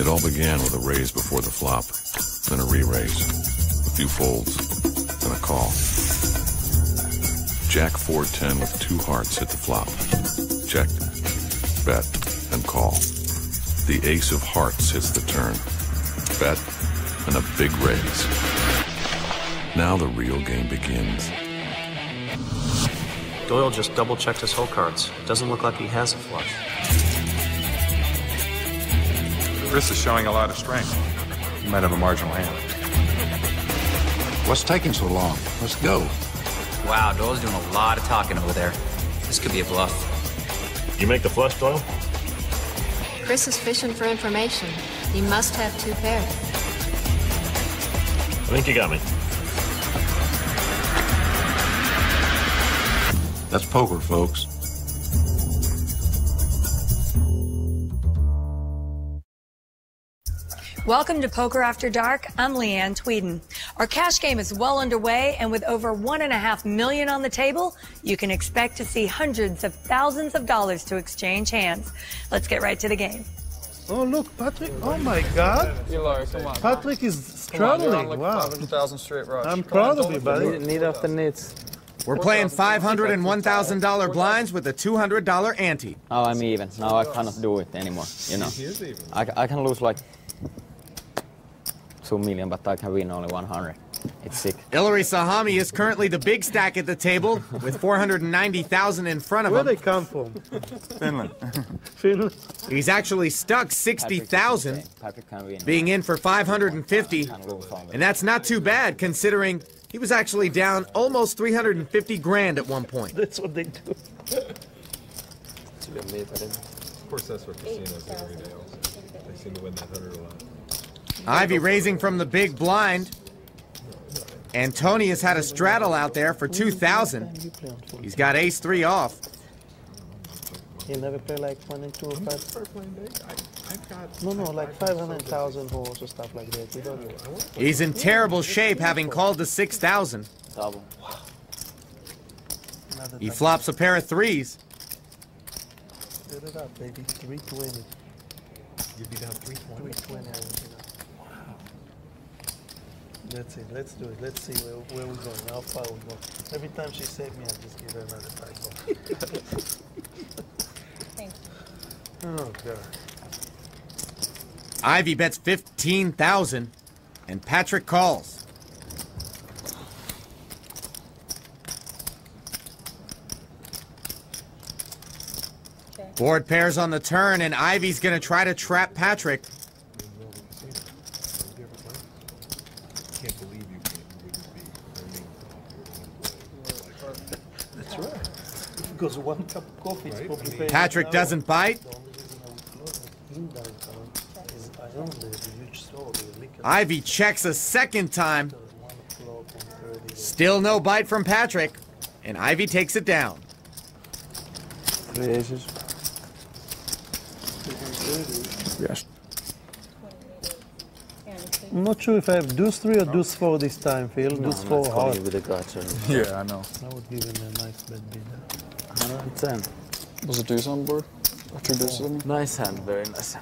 It all began with a raise before the flop, then a re-raise, a few folds, then a call. Jack 4-10 with 2 hearts hit the flop. Check, bet, and call. The ace of hearts hits the turn. Bet, and a big raise. Now the real game begins. Doyle just double-checked his hole cards. Doesn't look like he has a flush. Chris is showing a lot of strength. He might have a marginal hand. What's taking so long? Let's go. Wow, Doyle's doing a lot of talking over there. This could be a bluff. You make the flush, Doyle? Chris is fishing for information. He must have 2 pairs. I think you got me. That's poker, folks. Welcome to Poker After Dark. I'm Leanne Tweeden. Our cash game is well underway, and with over $1.5 million on the table, you can expect to see hundreds of thousands of dollars to exchange hands. Let's get right to the game. Oh, look, Patrick. Oh, my God. Eli, come on. Patrick is struggling. Wow. 500,000 straight rush. I'm proud of you, buddy. Need after needs. We're playing $500 and $1,000 blinds with a $200 ante. Now I'm even. Now I cannot do it anymore, you know. I can lose like 2 million, but I can win only 100. It's sick. Ilari Sahami is currently the big stack at the table with 490,000 in front of him. Where they come from? Finland. Finland. He's actually stuck 60,000, being in for 550, and that's not too bad considering he was actually down almost 350 grand at one point. That's what they do. Of course, that's what casinos do every day also. They seem to win that 100 a lot. Ivy raising from the big blind. And Tony has had a straddle out there for 2,000. He's got ace-3 off. You never play like 1 and 2 or 5? No, like 500,000 holes or stuff like that. You don't. He's in terrible shape, having called the 6,000. He flops a pair of 3s. Set it up, baby. 320. You'd be down 320. 320. That's it. Let's do it. Let's see where we're going, how far we go. Every time she saved me, I just give her another $5. Thank you. Oh, God. Ivy bets 15,000, and Patrick calls. Okay. Board pairs on the turn, and Ivy's going to try to trap Patrick. That's right. Because 1 cup of coffee is probably Patrick doesn't bite. Ivy checks a second time. Still no bite from Patrick, and Ivy takes it down. 3 aces. Yes. I'm not sure if I have deuce 3 or deuce 4 this time, Phil. No, deuce 4 hard. with the guts. Yeah, I know. I would give him a nice bet bidder. 110. Was it deuce on board? Or 2 deuces on me? Nice hand, very nice.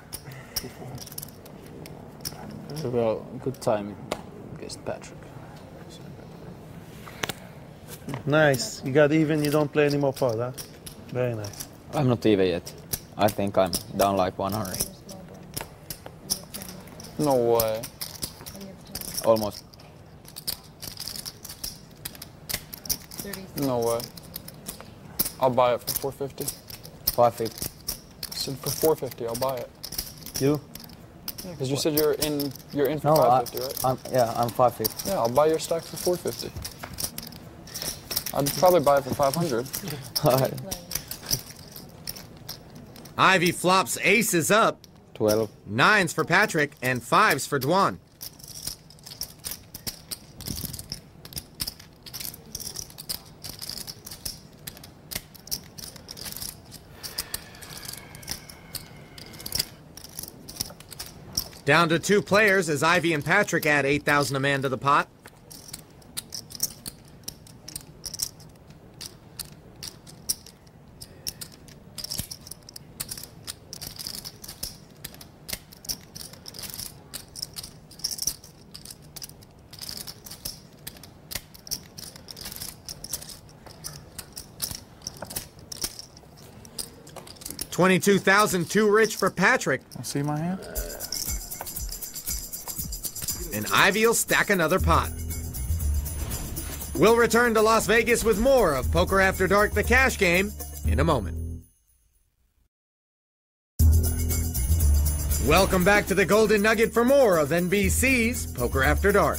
Well, good timing against Patrick. Nice. You got even, you don't play any more pot, huh? Very nice. I'm not even yet. I think I'm down like 100. No way. Almost. No way. I'll buy it for 450. 550. So for 450, I'll buy it. You? Yeah, because you said you're in for No, 550, right? I'm 550. Yeah, I'll buy your stack for 450. I'd probably buy it for 500. Alright. Ivy flops aces up. 12. 9s for Patrick and 5s for Dwan. Down to 2 players as Ivy and Patrick add 8,000 a man to the pot. 22,000 too rich for Patrick. See my hand? And Ivy'll stack another pot. We'll return to Las Vegas with more of Poker After Dark, the cash game, in a moment. Welcome back to the Golden Nugget for more of NBC's Poker After Dark.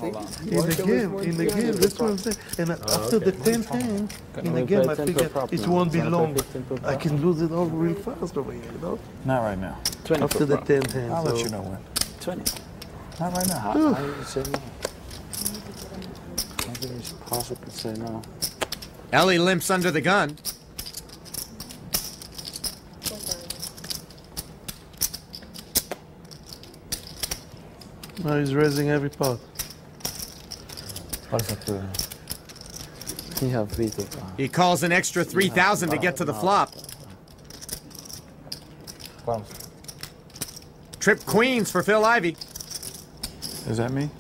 In the game, that's what I'm saying. And after the 10th hand, in the game, I figure it won't be long. I can lose it all real fast over here, you know? Not right now. After the 10th hand. I'll let you know when. 20. Not right now. I would say no. I think it's possible to say no. Ellie limps under the gun. Now he's raising every pot. What is that doing? He have veto. He calls an extra 3,000 to get to the flop. Trip queens for Phil Ivey. Is that me?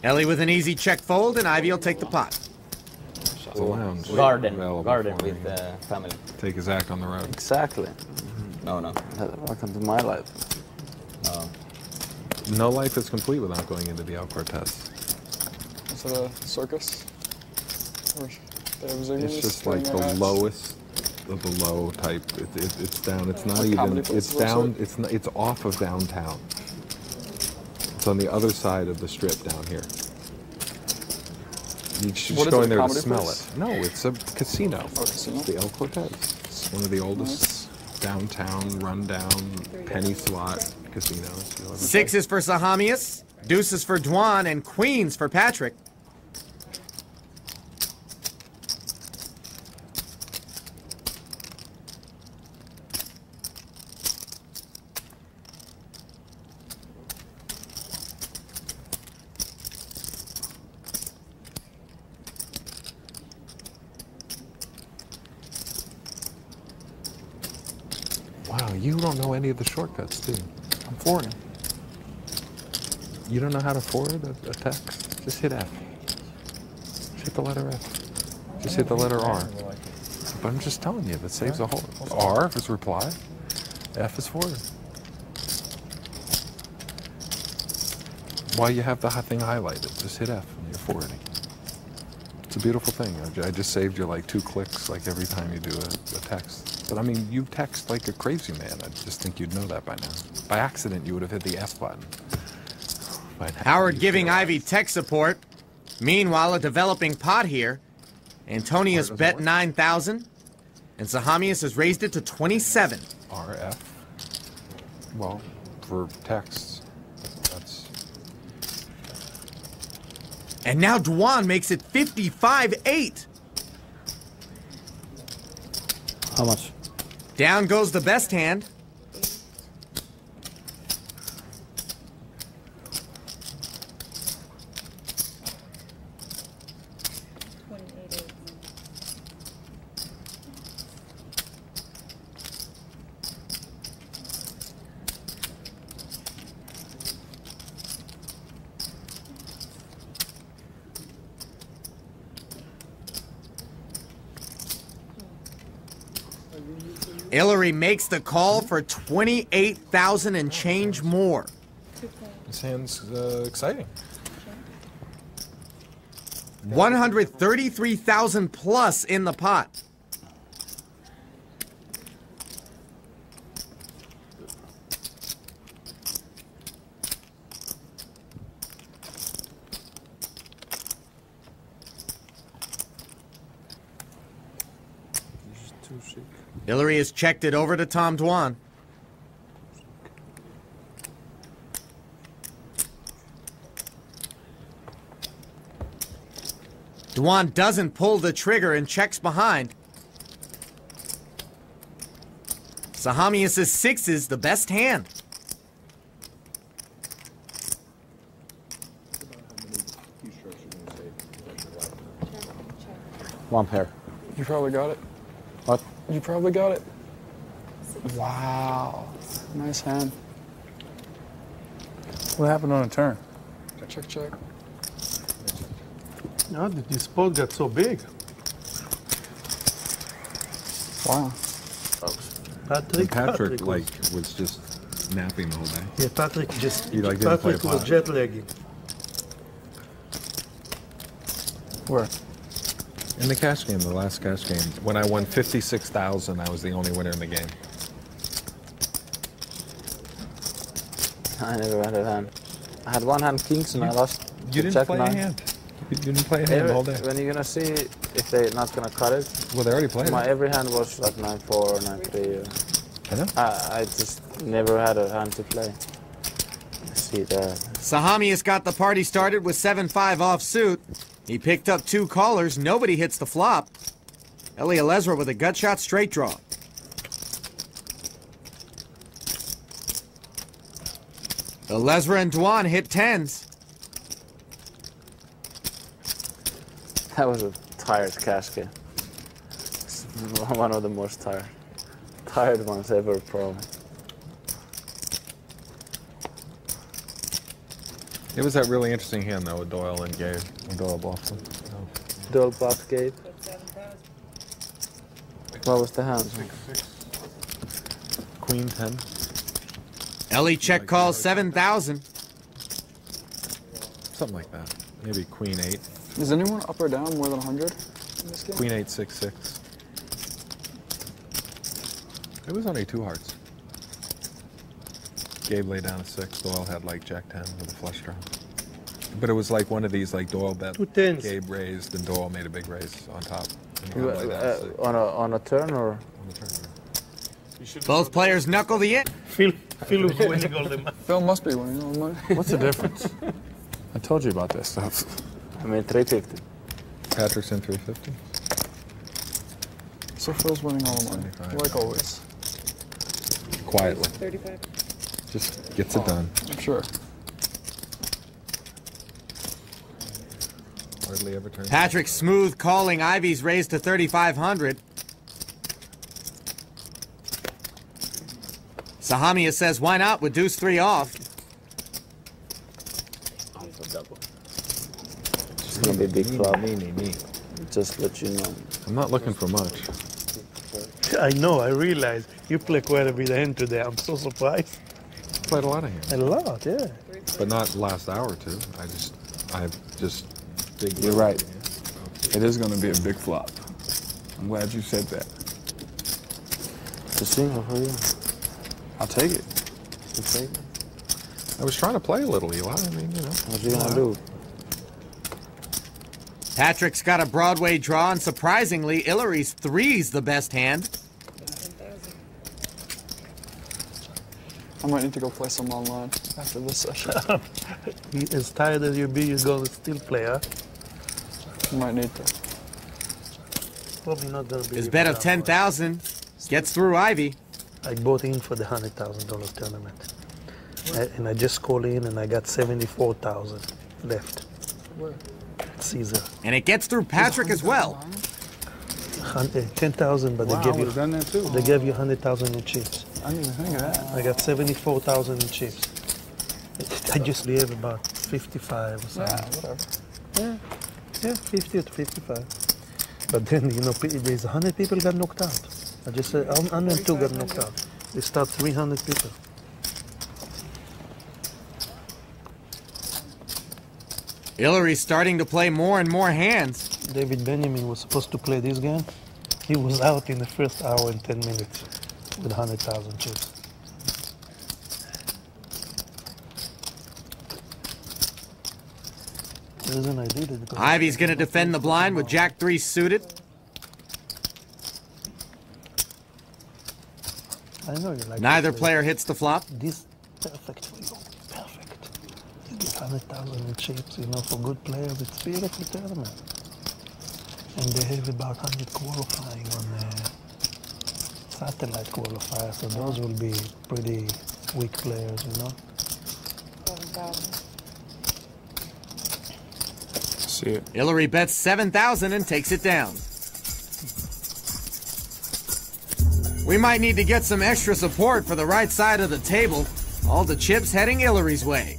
Ellie with an easy check fold, and Ivy will take the pot. It's a lounge. Garden with the family. Take his act on the road. Exactly. No. Welcome to my life. No life is complete without going into the El Cortez. Is it a circus? Or it's just like the lowest of the low type. It's down. It's not even. It's down. It's off of downtown. It's on the other side of the strip down here. You should just go in there to smell it. No, it's a casino. Oh, casino? It's the El Cortez. It's one of the oldest downtown, rundown, penny slot casinos. Sixes for Sahamius, deuces for Dwan, and queens for Patrick. Wow, you don't know any of the shortcuts, do you? I'm forwarding. You don't know how to forward a text? Just hit F. Just hit the letter F. Just hit the letter R. But I'm just telling you, that saves a whole... R is reply. F is forward. While you have the thing highlighted, just hit F when you're forwarding. It's a beautiful thing. I just saved you like 2 clicks like every time you do a text. But I mean, you text like a crazy man. I just think you'd know that by now. By accident, you would have hit the F button. Howard giving Ivy tech support. Meanwhile, a developing pot here. Antonius bet 9,000, and Sahamius has raised it to 27. RF. Well, for texts, that's... And now Dwan makes it 55-8. How much? Down goes the best hand. Hillary makes the call for 28,000 and change more. This hand's exciting. 133,000 plus in the pot. Hillary has checked it over to Tom Dwan. Dwan doesn't pull the trigger and checks behind. Sahamius' 6 is the best hand. One pair. You probably got it. What? You probably got it. Wow. Nice hand. What happened on a turn? Check, check. How did this pot get so big? Wow. Patrick like was just napping the whole day. Yeah, Patrick just. He like didn't play Patrick was pot. jet lagging. Where? In the cash game, the last cash game, when I won 56,000, I was the only winner in the game. I never had a hand. I had one hand kings and I lost. You didn't play a hand. You didn't play a hand all day. When you're gonna see if they're not gonna cut it. Well, they already played My it. every hand was like 9-4, 9-3. I know. I just never had a hand to play. Let's see that. Sahamius got the party started with 7-5 offsuit. He picked up 2 callers. Nobody hits the flop. Eliezer with a gut shot straight draw. Eliezer and Dwan hit 10s. That was a tired cash game. One of the most tired ones ever, probably. It was that really interesting hand though with Doyle and Gabe. When Doyle bluffed him. Doyle bluffed Gabe. What was the hand? Queen 10. Ellie check calls 7,000. Something like that. Maybe Queen 8. Is anyone up or down more than 100 in this game? Queen 8, 6, 6. It was only 2 hearts. Gabe laid down a 6. Doyle had like Jack 10 with a flush draw. But it was like one of these like Doyle bet. 2 tens. Gabe raised and Doyle made a big raise on top. On a turn or? On the turn. Both players knuckle the in. Phil was winning all the money. Phil must be winning all the money. What's the difference? I told you about this stuff. I mean 350. Patrick's in 350. So Phil's winning all the money, 75. like always. Quietly. 35. Just gets it done. I'm sure. Hardly ever turns. Patrick smooth calling Ivy's raise to 3,500. Sahamius says why not with deuce 3 off. It's gonna be a big flop. Me. Just let you know. I'm not looking for much. I know, I realize. You play quite a bit of hand today. I'm so surprised. Played a lot of hands. A lot, yeah. But not last hour or two. I've just big. You're right. It is going to be a big flop. I'm glad you said that. It's a single for you. I'll take it. You take it. I was trying to play a little, Eli. I mean, you know. What you gonna do? Patrick's got a Broadway draw, and surprisingly, Hillary's 3's the best hand. I might need to go play some online after this session. As tired as you be, you're going to still play, huh? I might need to. Probably not going to be. His bet of 10,000 gets through Ivy. I bought in for the $100,000 tournament. And I just called in and I got 74,000 left. Where? Caesar. And it gets through Patrick as well. 10,000, but Wow, they give I you. would've done that too. They gave you 100,000 in chips. I didn't even think of that. I got 74,000 in chips. I just gave about 55 or something. Yeah, whatever. Yeah, 50 to 55. But then, you know, there's 100 people got knocked out. I just said 102 got knocked out. They start 300 people. Hillary's starting to play more and more hands. David Benjamin was supposed to play this game. He was out in the first hour and 10 minutes with 100,000 chips. The reason I did it because Ivy's going to defend the blind with Jack 3 suited. I know you like Neither this, player hits the flop. This perfect for you. Perfect. You get 100,000 in chips, you know, for good players. It's beautiful tournament. And they have about 100 qualifying on the satellite qualifier, so those will be pretty weak players, you know. 7,000. See it. Hillary bets 7,000 and takes it down. We might need to get some extra support for the right side of the table. All the chips heading Hillary's way.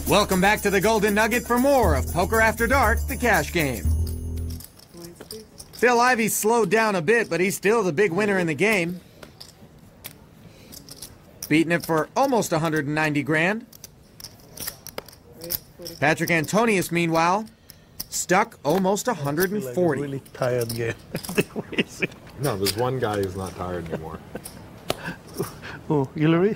Welcome back to the Golden Nugget for more of Poker After Dark, the cash game. Phil Ivey slowed down a bit, but he's still the big winner in the game. Beating it for almost 190 grand. Patrick Antonius, meanwhile, stuck almost 140. Really tired game. No, there's one guy who's not tired anymore. Oh, Hillary?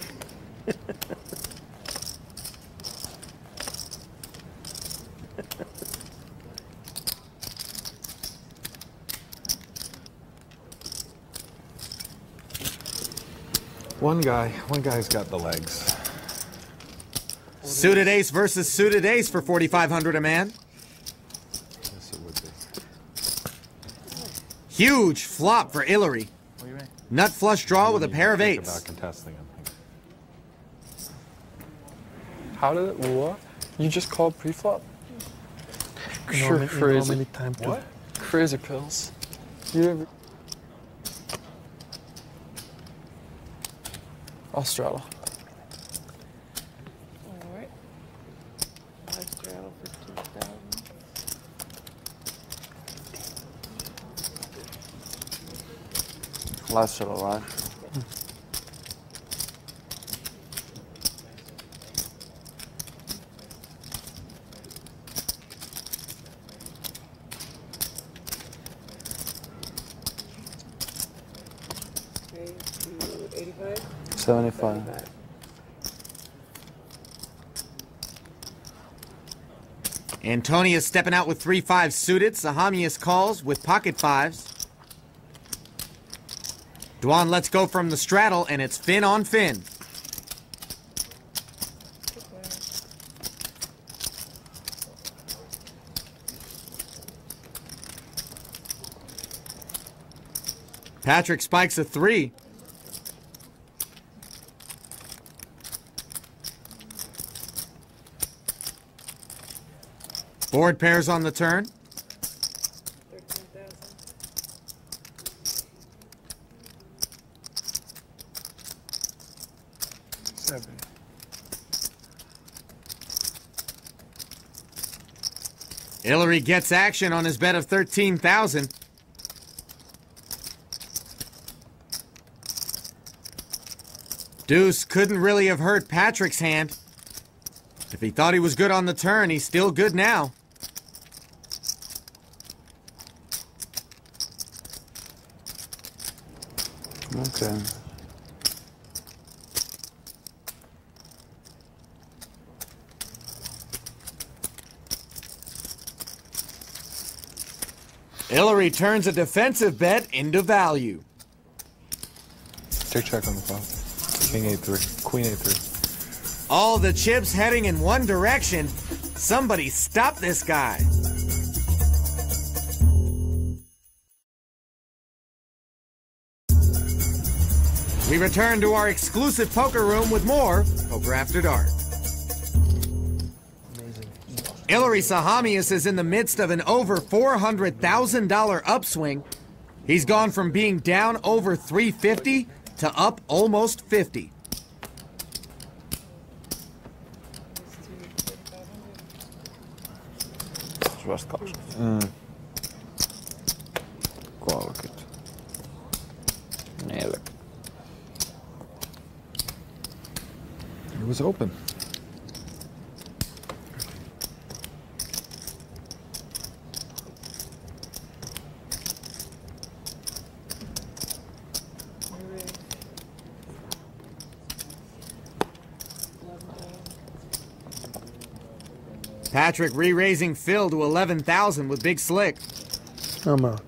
One guy's got the legs. Suited ace versus suited ace for 4,500 a man. Yes, it would be. Huge flop for Hillary. Nut flush draw with a pair of eights. About contesting him. How did it? What? You just called pre-flop? Sure, Crazy. Time to What? Crazy pills. You ever? I'll straddle. Alright. I straddle for 2,000. Last straddle, right? Okay, 285. 75. Antonius stepping out with 3-5 suited. Sahamius calls with pocket fives. Dwan lets go from the straddle, and it's fin on fin. Patrick spikes a 3. Board pairs on the turn. 13,000. Hillary gets action on his bet of 13,000. Deuce couldn't really have hurt Patrick's hand. If he thought he was good on the turn, he's still good now. Okay. Hillary turns a defensive bet into value. Check on the flop. King A3, Queen A3. All the chips heading in one direction. Somebody stop this guy. We return to our exclusive poker room with more Poker After Dark. Hillary Sahamius is in the midst of an over $400,000 upswing. He's gone from being down over 350 to up almost 50. Trust caution. Kolkit. 4. It was open. Patrick re-raising Phil to 11,000 with Big Slick. I'm out.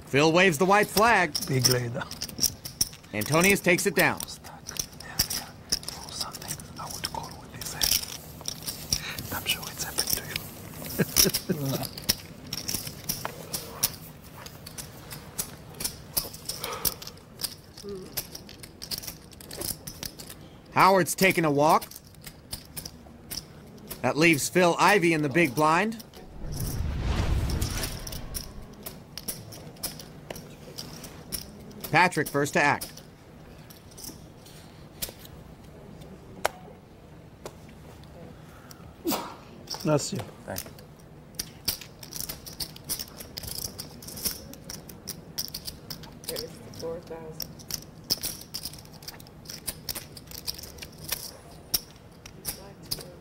Phil waves the white flag. Big leader. Antonius takes it down. I'm sure it's happened to you. Howard's taking a walk. That leaves Phil Ivey in the big blind. Patrick first to act. That's you. Thank you. There's the 4,000.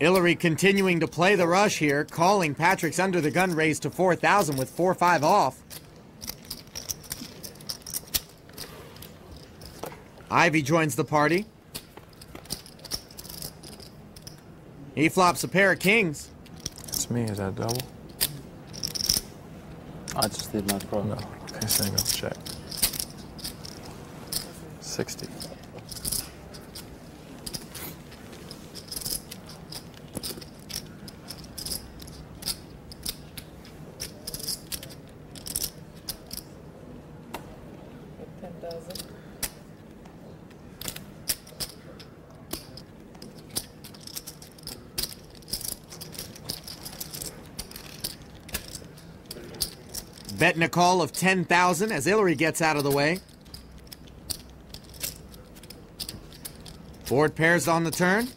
Hillary continuing to play the rush here, calling Patrick's under the gun raise to 4,000 with 4-5 off. Ivy joins the party. He flops a pair of kings. It's me. Is that a double? I just did my pro. No. Okay, single. Check. 60. Betting a call of 10,000 as Hillary gets out of the way. Board pairs on the turn.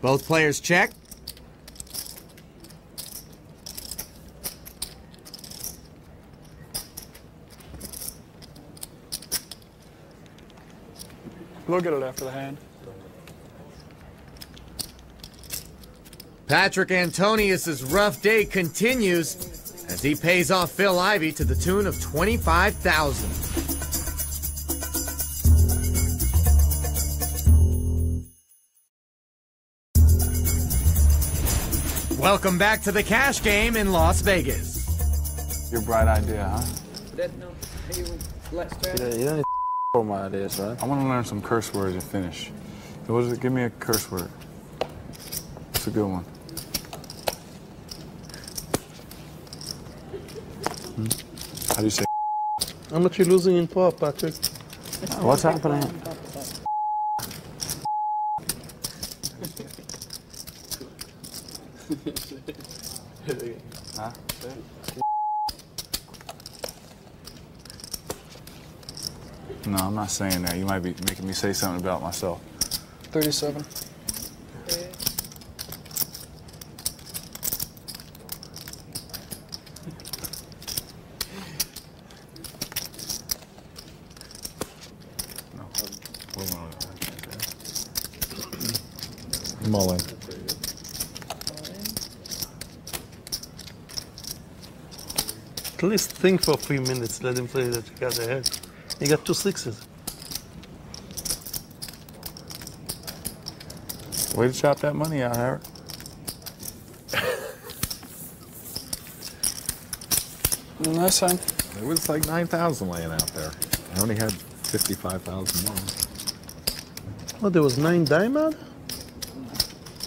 Both players check. Look at it after the hand. Patrick Antonius' rough day continues as he pays off Phil Ivey to the tune of $25,000. Welcome back to the cash game in Las Vegas. Your bright idea, huh? Yeah, you don't need for my ideas, right? I want to learn some curse words and finish. What is it? Give me a curse word. It's a good one. How do you say? How much you losing in pop, Patrick? What's happening? Huh? No, I'm not saying that. You might be making me say something about myself. 37. I'm all in. At least think for a few minutes. Let him play that you got ahead. You got 2 6s. Way to chop that money out, Howard. Nice time. It was like 9,000 laying out there. I only had 55,000 more. Oh, there was 9 diamond?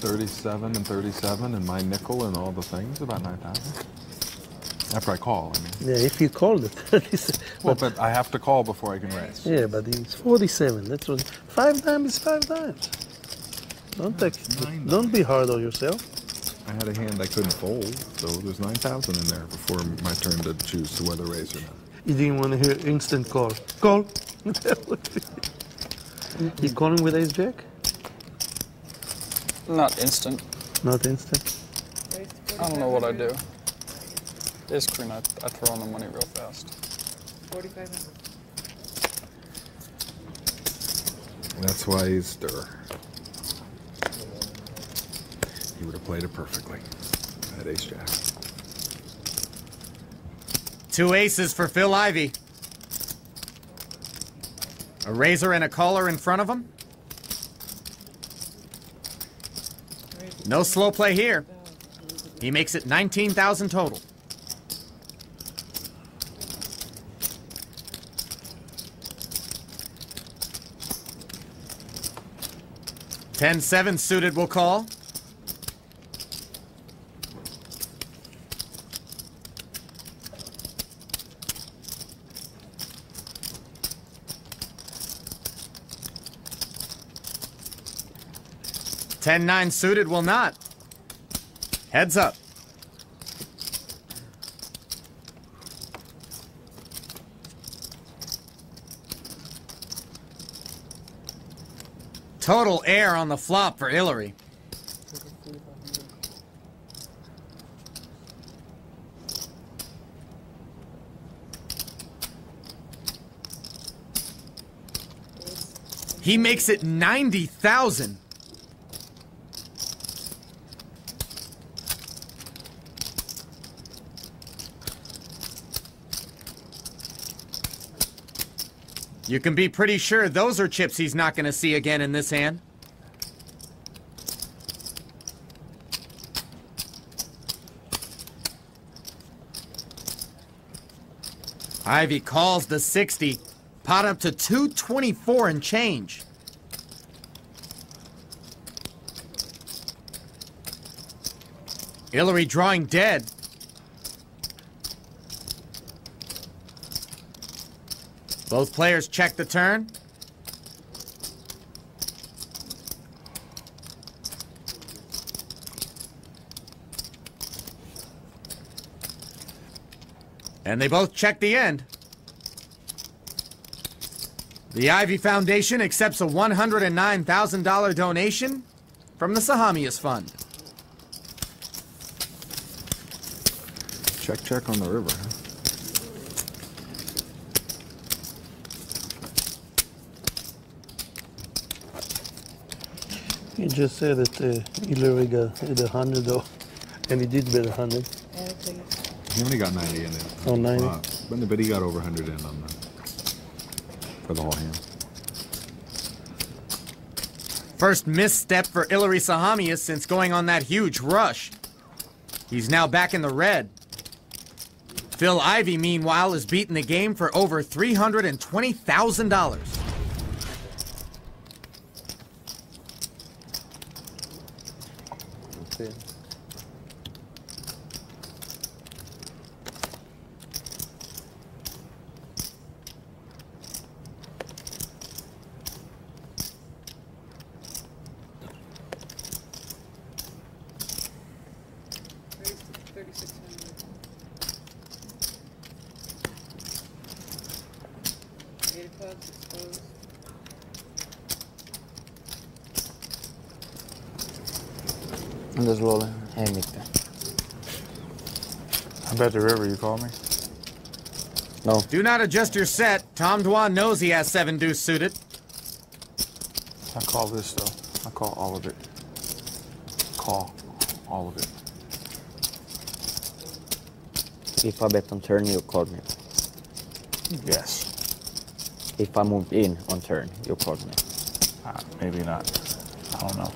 37 and 37 and my nickel and all the things, about 9,000. After I call, I mean. Yeah, if you called it. Well, but I have to call before I can raise. Yeah, but it's 47. That's what 5 dimes is 5 dimes. Don't be hard on yourself. I had a hand I couldn't fold, so there's 9,000 in there before my turn to choose to whether raise or not. You didn't want to hear instant call. Call. You calling with ace jack? Not instant. Not instant. I don't know what I do. Ace queen, I throw on the money real fast. 4,500. That's why he's stir. He would have played it perfectly. That ace jack. 2 aces for Phil Ivey. A raiser and a caller in front of him. No slow play here. He makes it 19,000 total. $10-7 suited will call. $10-9 suited will not. Heads up. Total air on the flop for Hillary. He makes it 90,000. You can be pretty sure those are chips he's not going to see again in this hand. Ivy calls the 60. Pot up to 224 and change. Hillary drawing dead. Both players check the turn. And they both check the end. The Ivy Foundation accepts a $109,000 donation from the Sahamias Fund. Check on the river, huh? He just said that Hillary got 100 though, and he did bet 100. He only got 90 in it. Oh, 90? But he got over 100 in on that. For the whole hand. First misstep for Hillary Sahamias since going on that huge rush. He's now back in the red. Phil Ivey, meanwhile, is beating the game for over $320,000. Entäs luulen? Ei mitään. I bet the river, you call me? No. Do not adjust your set. Tom Dwan knows he has 7 deuce suited. I call this though. I call all of it. Call all of it. If I bet on turn, you call me. Yes. If I move in on turn, you call me. Maybe not. I don't know.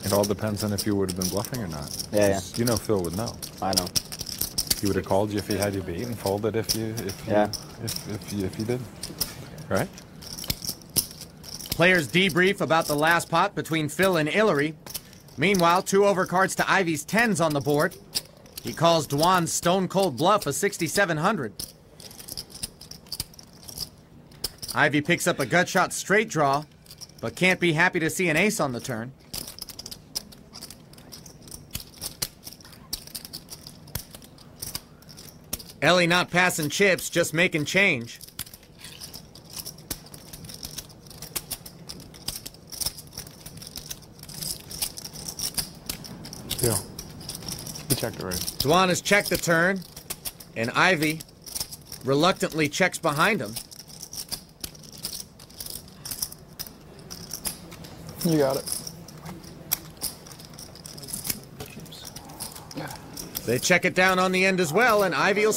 It all depends on if you would have been bluffing or not. Yeah. You know Phil would know. I know. He would have called you if he had you beat and folded if you did. Right? Players debrief about the last pot between Phil and Hillary. Meanwhile, 2 overcards to Ivy's 10s on the board. He calls Dwan's stone-cold bluff a 6,700. Ivy picks up a gut shot straight draw, but can't be happy to see an ace on the turn. Ellie not passing chips, just making change. Yeah. He checked already. Dwan has checked the turn, and Ivy reluctantly checks behind him. You got it. They check it down on the end as well, and Ivy will